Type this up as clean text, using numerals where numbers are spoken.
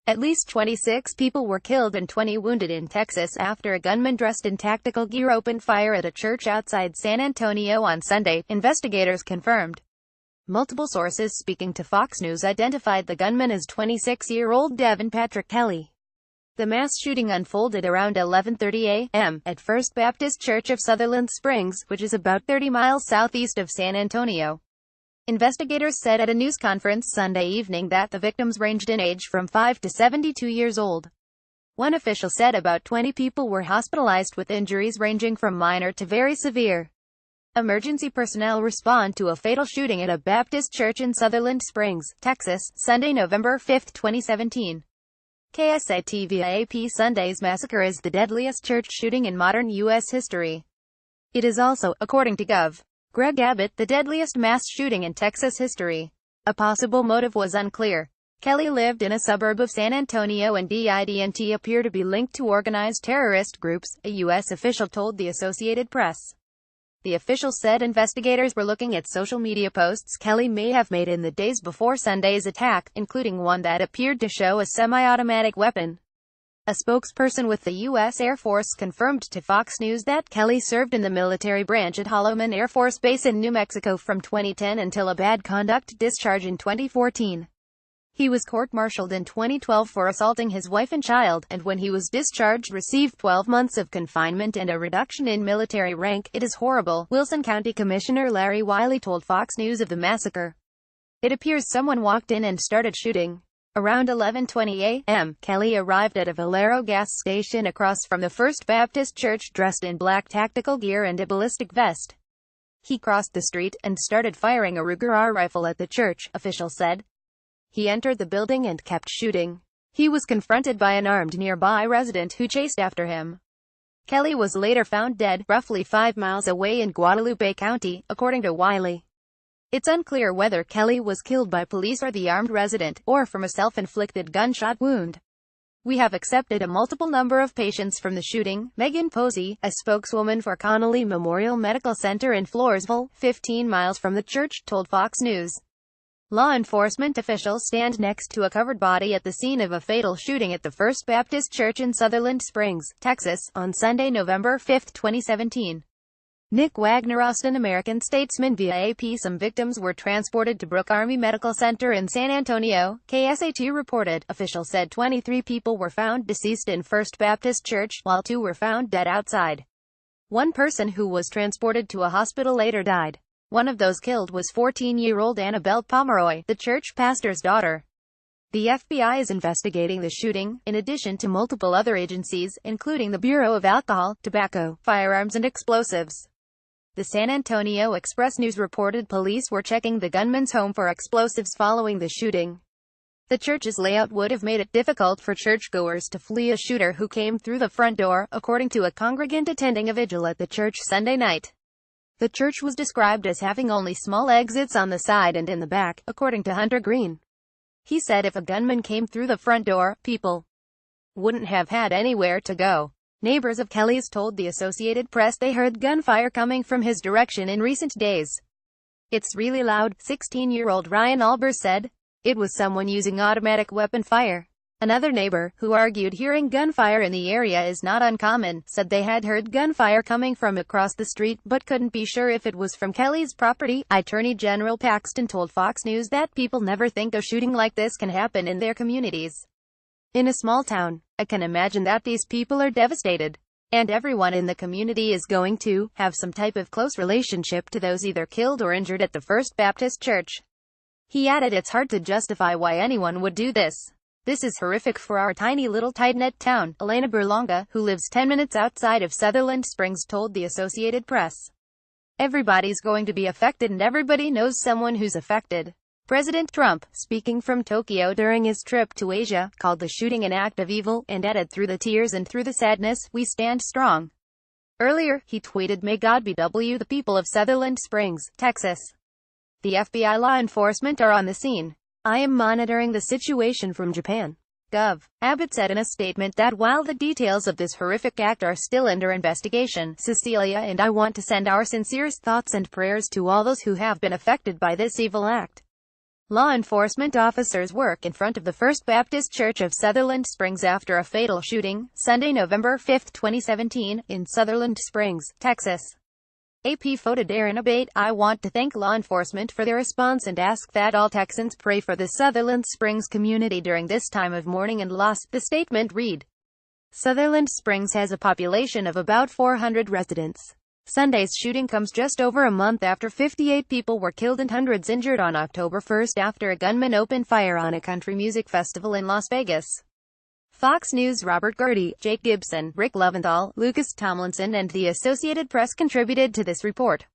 At least 26 people were killed and 20 wounded in Texas after a gunman dressed in tactical gear opened fire at a church outside San Antonio on Sunday, investigators confirmed. Multiple sources speaking to Fox News identified the gunman as 26-year-old Devin Patrick Kelly. The mass shooting unfolded around 11:30 a.m. at First Baptist Church of Sutherland Springs, which is about 30 miles southeast of San Antonio. Investigators said at a news conference Sunday evening that the victims ranged in age from 5 to 72 years old. One official said about 20 people were hospitalized with injuries ranging from minor to very severe. Emergency personnel respond to a fatal shooting at a Baptist church in Sutherland Springs, Texas, Sunday, November 5, 2017. KSAT-TV Sunday's massacre is the deadliest church shooting in modern U.S. history. It is also, according to Gov. Greg Abbott, the deadliest mass shooting in Texas history. A possible motive was unclear. Kelly lived in a suburb of San Antonio and didn't appear to be linked to organized terrorist groups, a U.S. official told the Associated Press. The official said investigators were looking at social media posts Kelly may have made in the days before Sunday's attack, including one that appeared to show a semi-automatic weapon. A spokesperson with the U.S. Air Force confirmed to Fox News that Kelly served in the military branch at Holloman Air Force Base in New Mexico from 2010 until a bad conduct discharge in 2014. He was court-martialed in 2012 for assaulting his wife and child, and when he was discharged received 12 months of confinement and a reduction in military rank. It is horrible, Wilson County Commissioner Larry Wiley told Fox News of the massacre. It appears someone walked in and started shooting. Around 11:20 a.m., Kelly arrived at a Valero gas station across from the First Baptist Church dressed in black tactical gear and a ballistic vest. He crossed the street and started firing a Ruger rifle at the church, officials said. He entered the building and kept shooting. He was confronted by an armed nearby resident who chased after him. Kelly was later found dead, roughly 5 miles away in Guadalupe County, according to Wiley. It's unclear whether Kelly was killed by police or the armed resident, or from a self-inflicted gunshot wound. We have accepted a multiple number of patients from the shooting, Megan Posey, a spokeswoman for Connolly Memorial Medical Center in Floresville, 15 miles from the church, told Fox News. Law enforcement officials stand next to a covered body at the scene of a fatal shooting at the First Baptist Church in Sutherland Springs, Texas, on Sunday, November 5, 2017. Nick Wagner, Austin American Statesman via AP. Some victims were transported to Brooke Army Medical Center in San Antonio, KSAT reported. Officials said 23 people were found deceased in First Baptist Church, while 2 were found dead outside. One person who was transported to a hospital later died. One of those killed was 14-year-old Annabelle Pomeroy, the church pastor's daughter. The FBI is investigating the shooting, in addition to multiple other agencies, including the Bureau of Alcohol, Tobacco, Firearms and Explosives. The San Antonio Express News reported police were checking the gunman's home for explosives following the shooting. The church's layout would have made it difficult for churchgoers to flee a shooter who came through the front door, according to a congregant attending a vigil at the church Sunday night. The church was described as having only small exits on the side and in the back, according to Hunter Green. He said if a gunman came through the front door, people wouldn't have had anywhere to go. Neighbors of Kelly's told the Associated Press they heard gunfire coming from his direction in recent days. It's really loud, 16-year-old Ryan Albers said. It was someone using automatic weapon fire. Another neighbor, who argued hearing gunfire in the area is not uncommon, said they had heard gunfire coming from across the street, but couldn't be sure if it was from Kelly's property. Attorney General Paxton told Fox News that people never think a shooting like this can happen in their communities. In a small town, I can imagine that these people are devastated. And everyone in the community is going to have some type of close relationship to those either killed or injured at the First Baptist Church. He added it's hard to justify why anyone would do this. This is horrific for our tiny little tight-knit town, Elena Berlanga, who lives 10 minutes outside of Sutherland Springs, told the Associated Press. Everybody's going to be affected and everybody knows someone who's affected. President Trump, speaking from Tokyo during his trip to Asia, called the shooting an act of evil, and added, through the tears and through the sadness, we stand strong. Earlier, he tweeted, may God be with the people of Sutherland Springs, Texas. The FBI law enforcement are on the scene. I am monitoring the situation from Japan. Gov. Abbott said in a statement that while the details of this horrific act are still under investigation, Cecilia and I want to send our sincerest thoughts and prayers to all those who have been affected by this evil act. Law enforcement officers work in front of the First Baptist Church of Sutherland Springs after a fatal shooting, Sunday, November 5, 2017, in Sutherland Springs, Texas. AP photo Darren Abate. I want to thank law enforcement for their response and ask that all Texans pray for the Sutherland Springs community during this time of mourning and loss, the statement read. Sutherland Springs has a population of about 400 residents. Sunday's shooting comes just over a month after 58 people were killed and hundreds injured on October 1 after a gunman opened fire on a country music festival in Las Vegas. Fox News' Robert Gertie, Jake Gibson, Rick Loventhal, Lucas Tomlinson and the Associated Press contributed to this report.